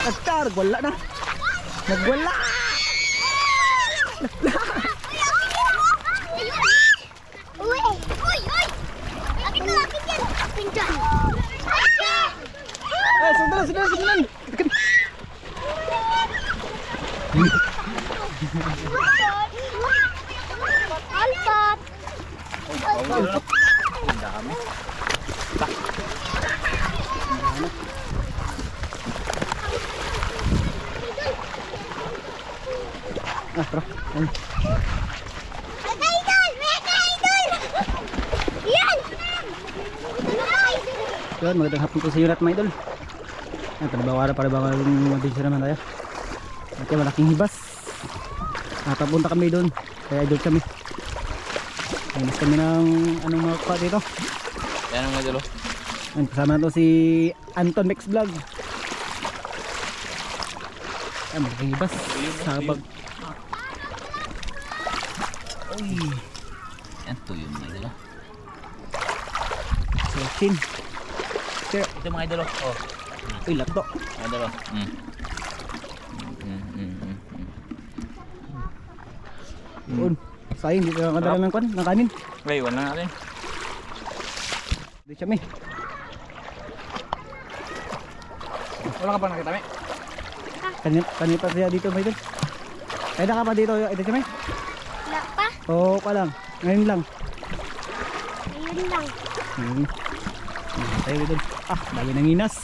Nagtar, wala na. Nagwala. Uy! Uy! Uy! Akin na! Akin yan! Akin dyan! Eh, sundan, sundan, sundan. Alpat! Ang dami. Ah, bro. Ayun. May idol! May idol! Yan! Yun, magandang hapon po sa iyo lahat mga idol. Ay, panibawala para baka mag-adventure naman tayo. Ito, malaking hibas. Papunta kami doon. Kaya idol kami. Ayos kami ng anong mga kuha dito. Yan ang mga idol. Ayun, kasama na to si Anton Mix Vlog. Ay, malaking hibas. Sabag. Uy. Yan to yun mga idol. Sochin. Sir. Ito mga idol. Oh. Uy, lato. Mga idol. Doon. Sayang, dito lang kadala ng ng kanin. Wait, wala natin. Dito siya may. Wala ka pa nakita may? Kanina pa siya dito may doon. Kaya na ka pa dito, ito siya may. Wala pa? Oo pa lang. Ngayon lang. Ayun lang. Tayo doon. Ah, dami ng inas.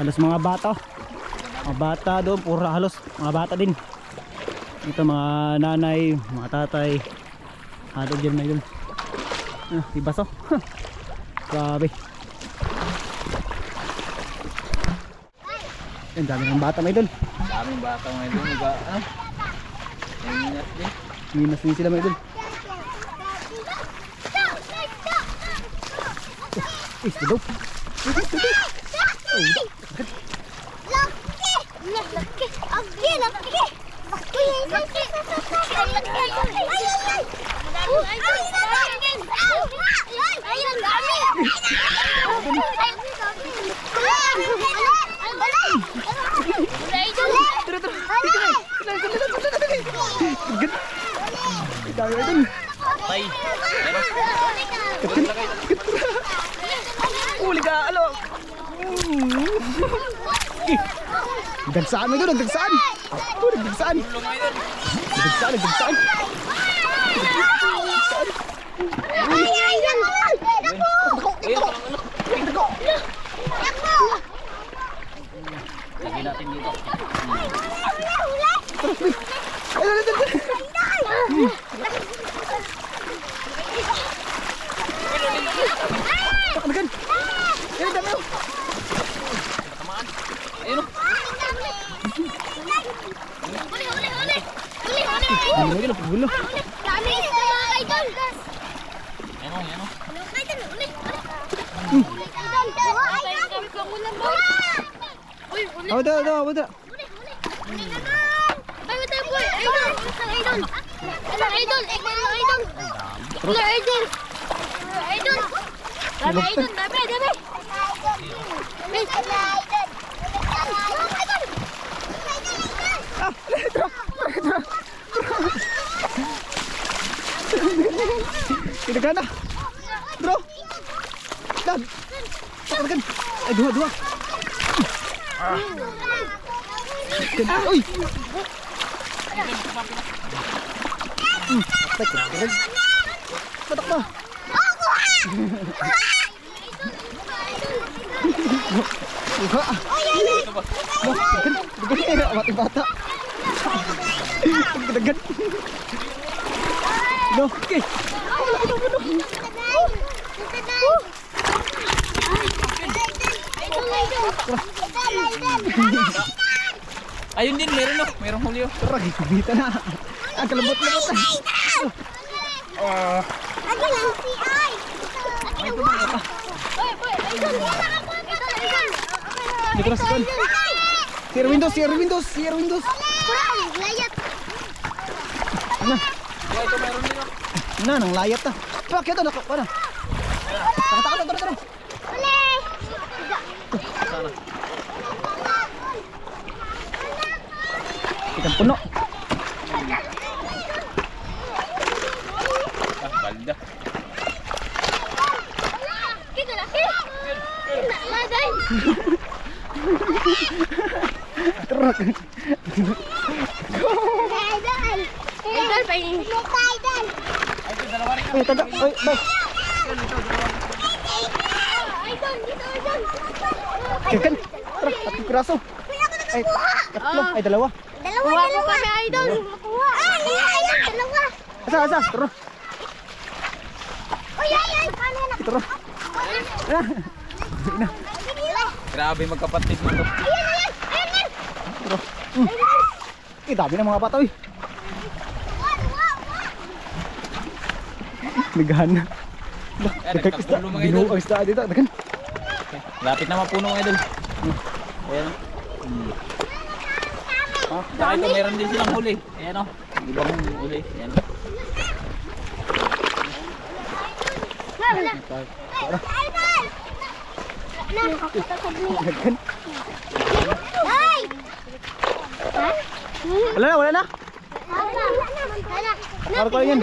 Halos mga bata. Mga bata doon, puro halos mga bata din. Ito mga nanay, mga tatay. Halo dyan na yun. Ah, di baso. Grabe. Ang dami ng bata may doon. Daming bata mga idol. Ano? Nangingat din. Minas din sila may doon. Eh, dito. Oh, Laki! Laki! Laki! Laki! Laki! Ayun, dami! dami may doon. Tay. Ano? Uli ka, alo. Dagsaan may doon, dagsaan. Oh, dagsaan. Tulong mga idol. Dagsaan, dagsaan. Ayun, ano? Lagyan natin dito. Takamagan. Ayun, dami oh. Tamaan. Ayun o. Ayun, ayun, pagulo. Dami mga idol! Yan o, yan o. Awa dah, awa dah. Ah, tidak ada. Bro. Dan. Takamagan. Ay, dua. Uy. Keren. Patak ba? Buka. Dagan. Dagan. Mati bata. Dagan. No, okay. Ayun din, meron o. Merong huli o. Tara, gigita na. Ang kalabot-labot na. Ako lang si Ay! Dito na si Kon. Share windows. Layat! Ano? Kaya ito meron din o. Na, nang layat na. Pakit ito, nako. Ano? Tara. Ikan puno. Balda. Kita laki. Nak guys. Terak. Idol. Idol pa ini. Idol. Ay, tada. Ay, bay. Idol, dito idol. Ikan. Terak, 4 piraso. Ay, 3. Ay, 2. Dalawa. Kami idol. Makuha. Ayun, dalawa. Asa. Terus. Uy, ay. Paano na? Terus. Ah. Ina. Grabe magkapatid mo to. Ayun. Terus. Dami ng mga bata, uy. Naghahan. Nagkakpulo mga idol. Binuang isda dito. Dagan. Lapit na mapuno mga idol. Ayan. Saka ito meron din silang huli. Ayan o. Ibang huli. Ayan. Dagan. Ay! Ha? Wala na. Para tayo yan.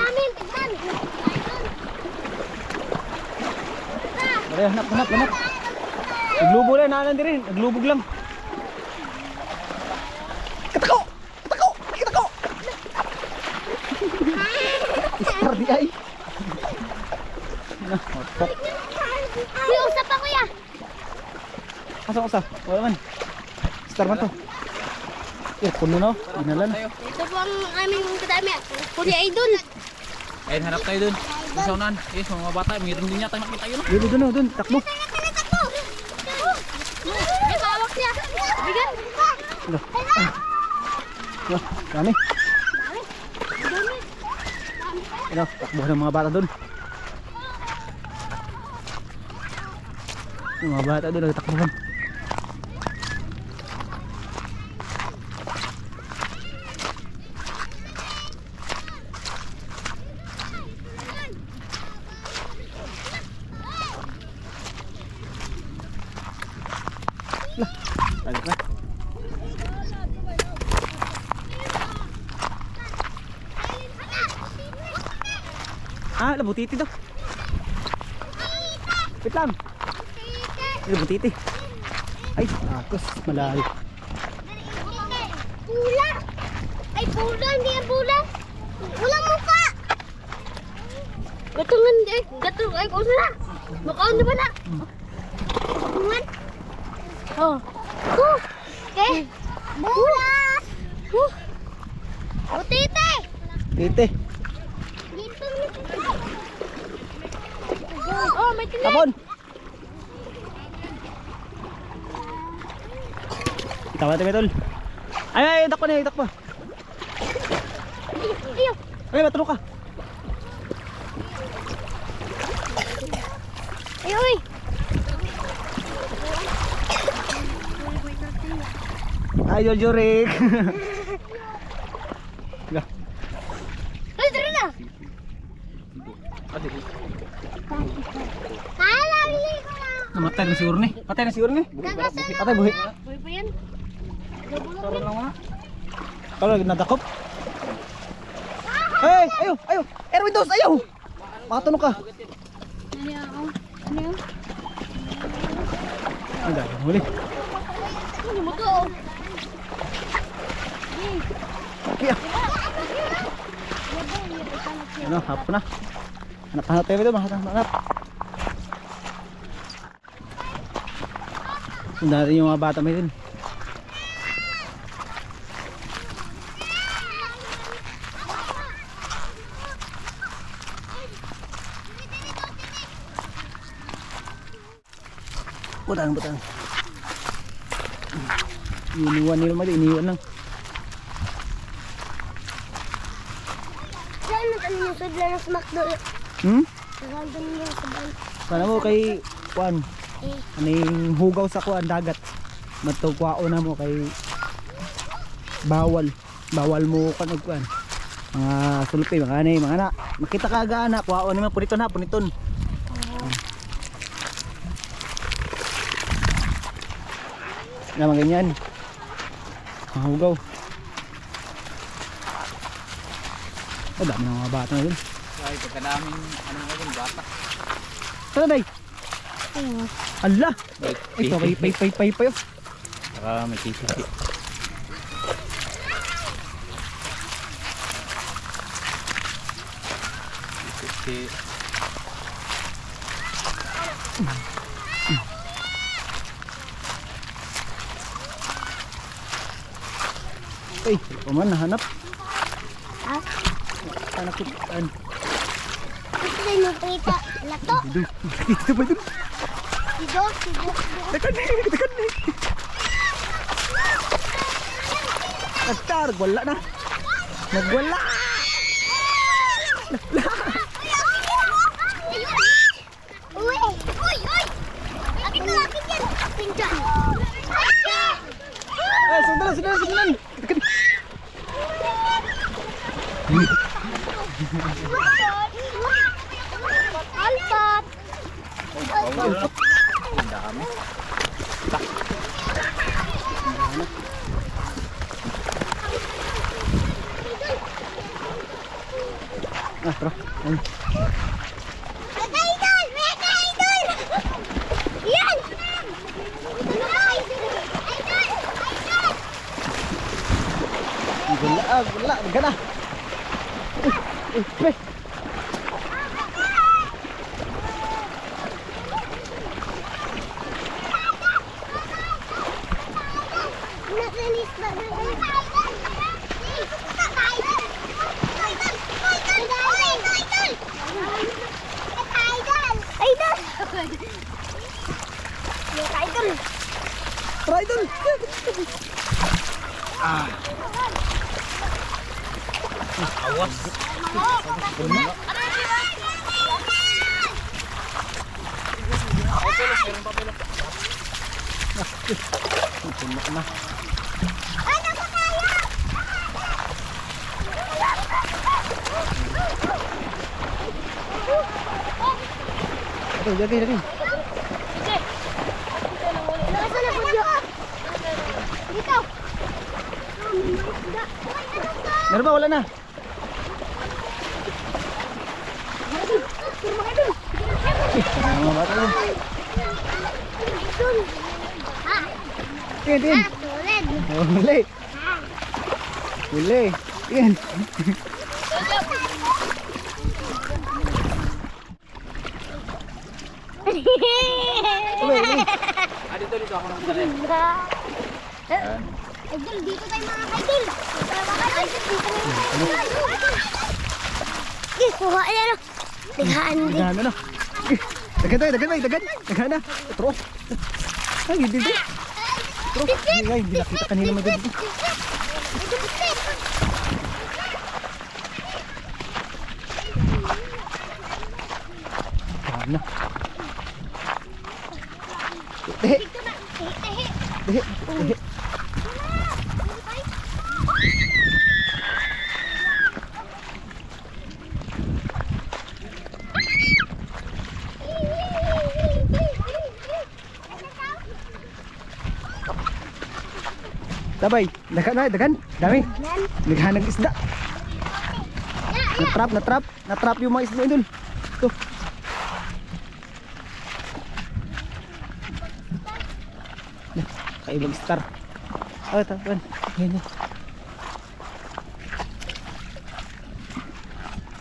Ay, hanap. Naglubog lang, naanan din rin. Naglubog lang. Katako! Istar di ay. Mapok. May usap pa kuya. Asang usa? Wala man. Istar man to. Puno na. Dinalan. Ito po ang aming kadami. Kuya Idol. Ayan, harap tayo dun. Doon sa unahan. Yes, mga bata. Mayroon din yata nakita yun. Doon. Takbo. May pawak niya. Bigan. Dami. Takbo ng mga bata doon. Yung mga bata doon nagtakbuhan. Balik na. Labutiti daw. Wait lang. Labutiti. Ay, akos. Malayo. Pula. Ay, pula. Hindi yan pula. Walang mukha. Gatungan. Ay, kung na. Makaon na ba na? Gatungan. Oh. Okay. Pula. Butiti. Tite. Oh, may tinik. Tapon. Itawa natin tol. Ay, takpa. Iyo. Ay, matulog ka. Uy. Ay, Jorik. Ay, tara na. Hala, bili ko na. Namatay na siguro ni. Patay na siguro ni. Patay buhi. Buhay pa yan. Tara lang mga. Kalau nadakop. Hey, ayo. Erwin dos, ayo. Makatunog ka. Ano? Ang dami huli. Ano mo to? Kaya. Ano, hapon na. Hanap tayo dito, hanap. Sundan natin yung mga bata may din. Butang. Iniwan nila mali, iniwan lang. Saan ano yung sudla ng smackdo? Nagandun yung sabay. Sana mo kay Juan. Ano yung hugaw sa kuan dagat. Matugwao na mo kay bawal mo kuan. Mga sulpi, mga anay, mga anak. Makita ka aga anak, kuwao naman puniton. Naman ganyan. Mahugaw. Ay, dami ng mga bata na dun. Ay, pagkadaming ano nga dun, bata. Saan day? Ala! Wait, Ito, pay pa yun. Saka may sisisi. Sisisi. Ay, paman, nahanap. Ha? Hanap ko. Ano? Ito na yung prita. Lato. Dito ba dun? Dito. Dekan na. Nagtar, wala na. Nagwala. Uy! Uy! Akin yan! Akin dyan! Eh, sundan. Dekan. Alpat! Ang dami. Ah, tara. Ayun. Mega idol! Mega idol! Yan! Mega idol! Wala. Gana. Pre. Nakalis ba? Tara, idol. Awas. Puno na. Ito, lagay. Dito. Meron ba? Wala na. Mga bata yun. Ha? Tingin. Tulad. Oh, huli. Yan. Uwi. Dito ako nang dalhin. Idol, dito tayo mga idol. Dito tayo. Kuha na no. Tinghaan din. Dagan na. Dagan na. Tro. Ay, hindi. Tro. Ay, hindi nakita kanina maganda. Dagan na. Dehe. Sabay, dagan. Dami. Naghanag isda. Natrap yung mga isda idol. Ito. Kaibang star. Oh, tapan. Yan.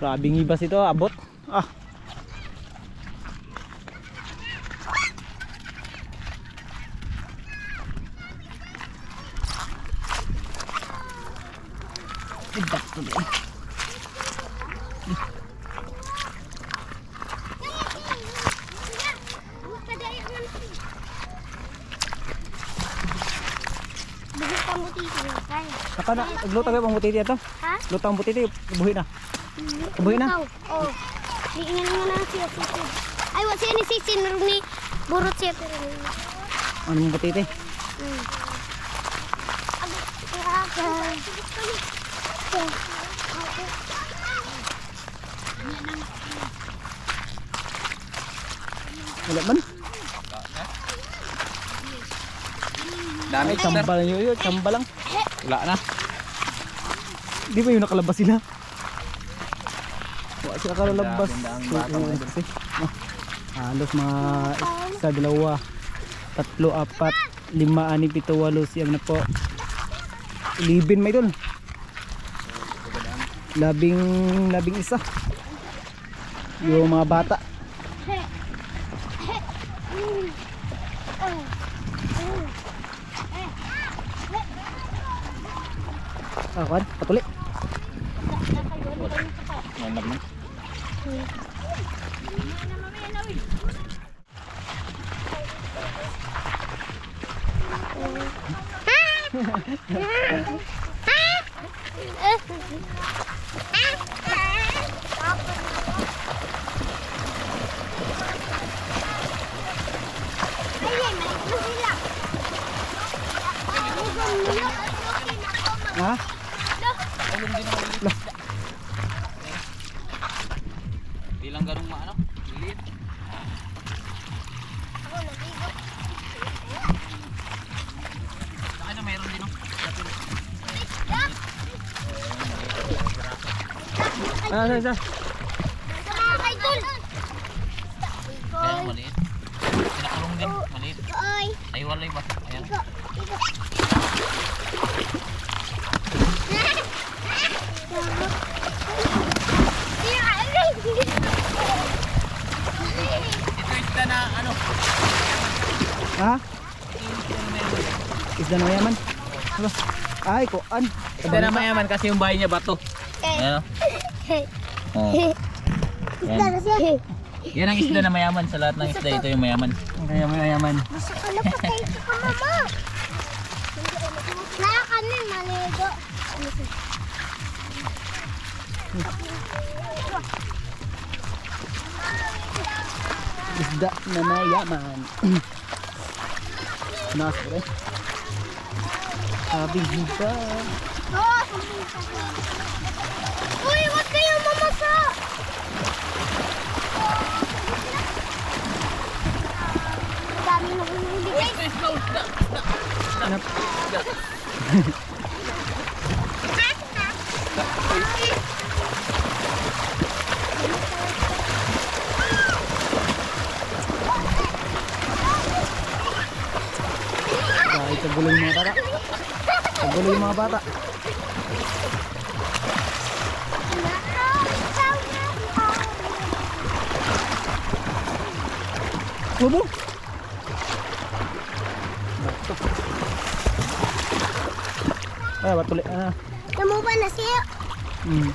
Grabing ibas ito, abot. Ah. Idak to din. Saka na, naglutang yung butiti ito. Ha? Lutang butiti, buhi na. Buhi na. Oh. Tingnan mo na siya sisi. Ay, wala siya ni sisi ni burot siya pero. Anong butiti? Wala man. Dami Ay, tambal yun. Tambal lang. Wala na. Di ba yung nakalabas sila? kasi kakalabas. Ganda ang bata mga idol. Halos mga isa, dalawa, tatlo, apat, lima, anim, pito, walo, siyam na po. 11 may idol. Labing isa. Yung mga bata. Kan? Patuli. Manap na. Ha? Ulong din ang maliit. Di lang ganun maano. Maliit. Saka na mayroon din. Isa. Kaya maliit. Pinakulong din. Maliit. Ay walay ba? Ayan. Ito isda na ano? Ha? Isda na mayaman. Ano? Ay, kuan. Isda na mayaman kasi yung bahay niya bato. Ayan o. Oh. Yan. Yan ang isda na mayaman. Sa lahat ng isda ito yung mayaman. Kaya mayaman. Masakala pa kayo sa mama. Nala kami maligo. Isda na mayaman. Nas ko rin. Sabi ba? Uy, wag kayo mamasa. Dami na huli. Hanap. Ay, kagulo yung mga bata. Kagulo yung mga bata. Kubo. Ay, batuli. Kamu ba na siya? Hmm.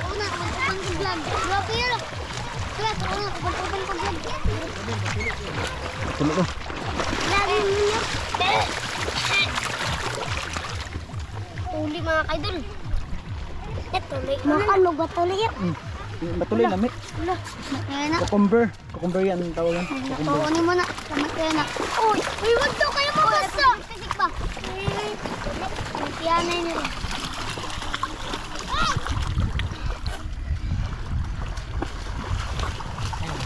Una, magpapang vlog. Grabe yun. Kaya, una, magpapang vlog. Batuli to. Lagi mo niya. Uli mga kaidol. Tuloy. Makan mo ba tuloy yan? Batuli lamit. Kaya na. Cucumber yan ang tawagan. Cucumber. Kukunin mo na. Kaya na. Uy, wag daw kayo mabasa. Kasik ba? Kaya na yun.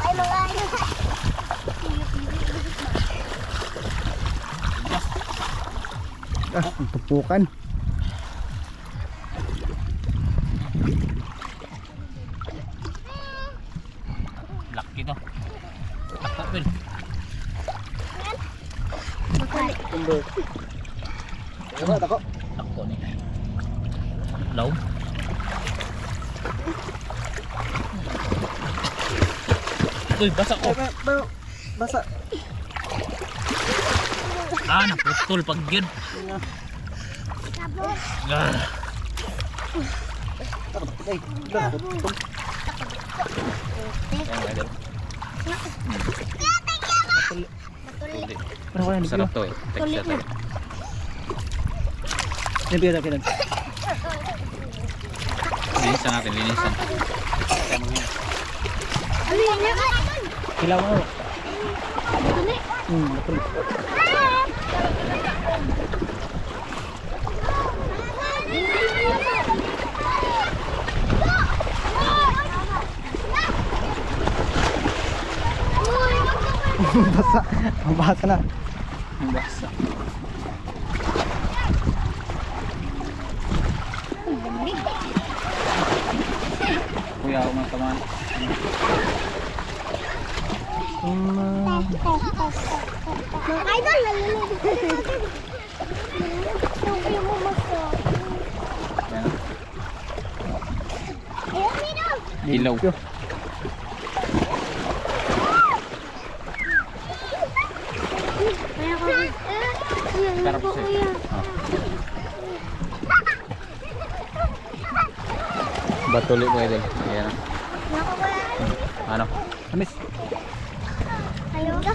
Ay, mga ayun. Ang tupukan. Laki to. Tako Phil. Cucumber. Ano tako? Tako ni. Law. Uy, basa ko. Pero basa. Ah, naputol pag yun. Ah. Ay, tutol. Ayan, idol. Hindi. Ano ko yan? Sarap to eh. Texture to. Limpyo na. Linisan natin, linisan. Ano yan? Hilaw mo. Batuli. Basa. Mabasa na. Basa. Mga idol, nalililig. Yung mamaso. Yan. Ayun, Mino. Ilaw. Kaya ko. Sarap siya. Batuli mo idol. Ayan na. Ano? Amis. Ayaw ka?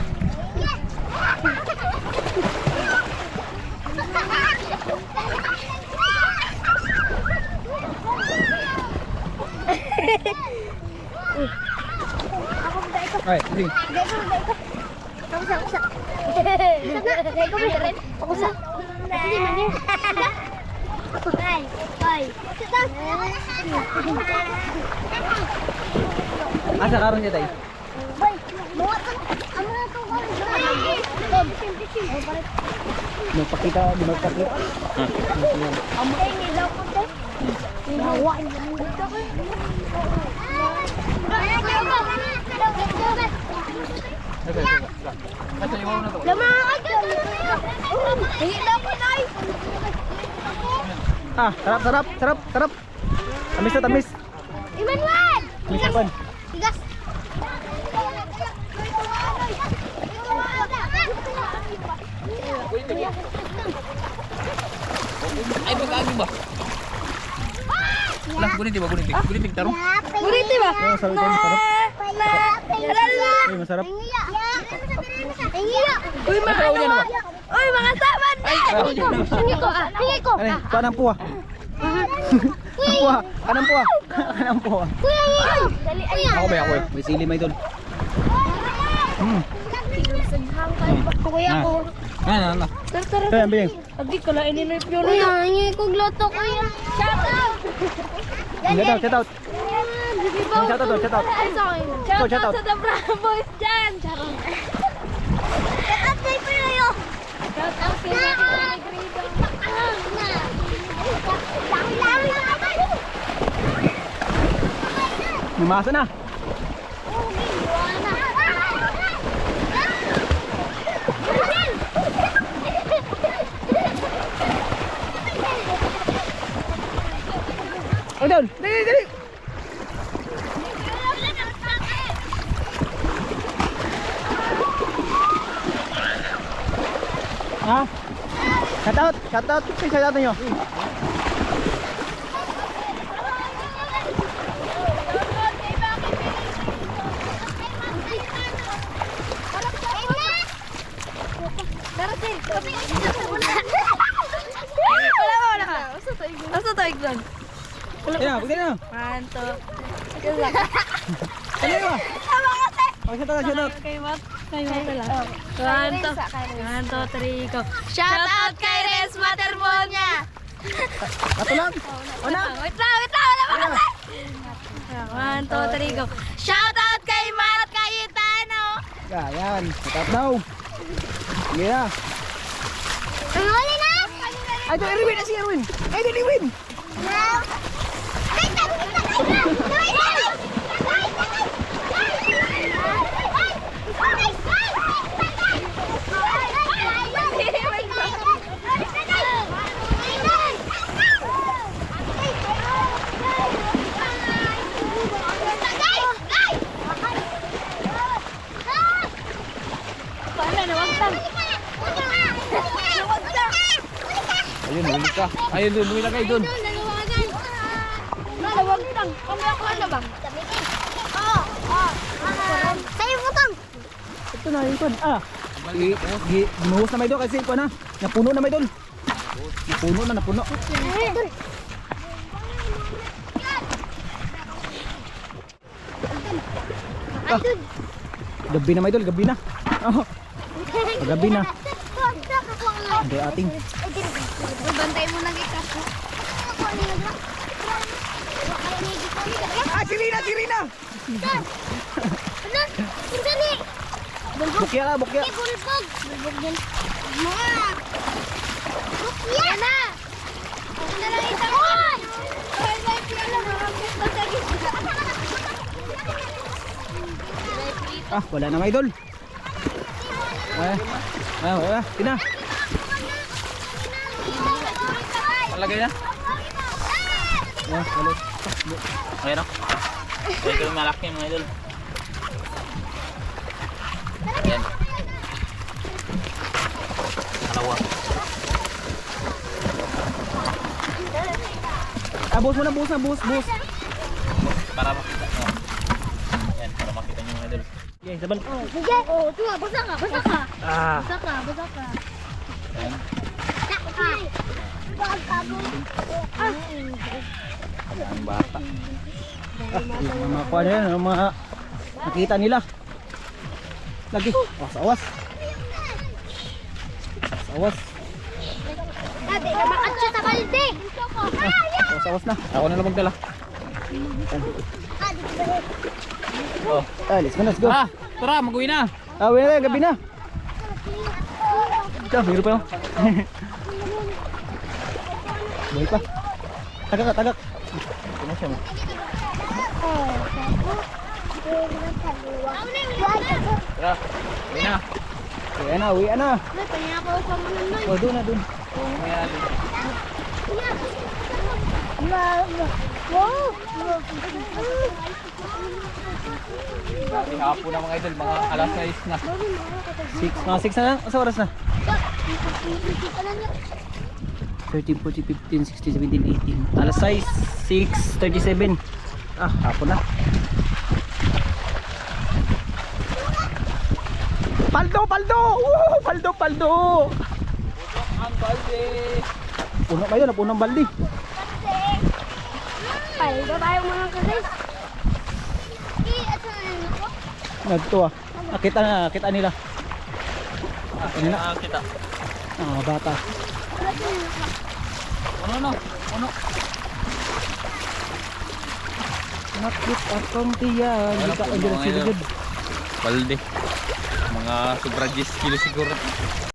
Ay, sige. Asa karon niya tayo? Magpakita, magpakita. Ah, sarap, sarap, sarap, sarap. Tamis na tamis. Emmanuel! Tamis na pan. Tigas! Ay, pagkaagin ba? Lah, gunitik ba? Gunitik. Gunitik tarong. Guriti ba? Oh, sarap, sarap. Ay, masarap. Uy, Masarap niya na ba? Uy, mga saman! Hingi ko, hingi ko. Ano, paanang puwa? Ang puwa, kanang puwa. Kanang puwa. Kuya, hingi ko. Kuya. Ako ba, ako eh. May sili may doon. Kuya ko. Ano? Ito yan, biling. Kuya, hingi ko gloto, kuya. Shout out! Shout out, shout out. Shout out, shout out. Shout out. Sa The Bravo Boys dyan. Shout out kay Pinoyo. Shout out kay Lumasa na. Oh, doon. Dali, dali. Ha? Shout out, shout out. Shout out niyo. Ayan, pagdali na. Dali mo. Oh, shout out, shout out. Shout out kay Res Waterbonya. Ato lang. O na. Wait lang, wala pa kasi. 1, 2, 3, go. Shout out kay Marat Cayetano. Ayan, shout out daw. Sige na. Ang huli na. Ay, ito, Erwin. Si Erwin. Ay, ito, Erwin. Ayun, huli ka. Ayun, doon, lumilagay doon. Malawag lang. Kamaya ko na ba? Sa'yo butang. Ito na, yun. Ah, ginuhos na may doon kasi ito na. Napuno na may doon. Napuno na, napuno. Ah, gabi na may doon, gabi na. Oh, gabi na. Hindi ating. Bantay mo nang ikas. Ah, si Rina, si Rina. Ano? Sandali. Bukya ka, bukya. Bulbog. Bulbog din. Mga. Bukya na. Sandali isa ko. Ay, life yan lang. Ah, wala na may doon. Tina. Malagay na. Balik. Ayan o. Ito yung malaki mga idol. Ayan. Dalawa. Buhos mo na, buhos. Para makita nyo. Ayan, para makita nyo mga idol. Okay, sabal. Sige. Oh, tuwa, basa ka. Ah. Basa ka. Ayan. Ang bata. Yung mga kuha nila, yung mga nakita nila. Lagi. Awas. Dati, namakatsa sa balde. Awas na. Ako na lang magdala. Oh. Let's go. Tara, mag-uwi na. Uwi na, gabi na. Ito, mayroon pa yun. Buhay pa. Tagak. Ito na siya mo. Tara, uwi na. Uwi na. Oh, Doon na. Uwi na natin. Grabe, hapon na mga idol, mga alas 6 na. 6 na lang. Sa oras na? 13, 14, 15, 16, 17, 18. Alas 6, 6:37. Hapon na. Paldo! Woo! Paldo! Ang balde. Puno ba yun? Punong baldi. Paldo tayo mga kasi. Nagto Kita nila. Kita. Bata. Ano? Nakit akong tiyan. Ano, Hindi ka puno ang ngayon. siligid. Balde. Mga sobra 10 kilo siguro.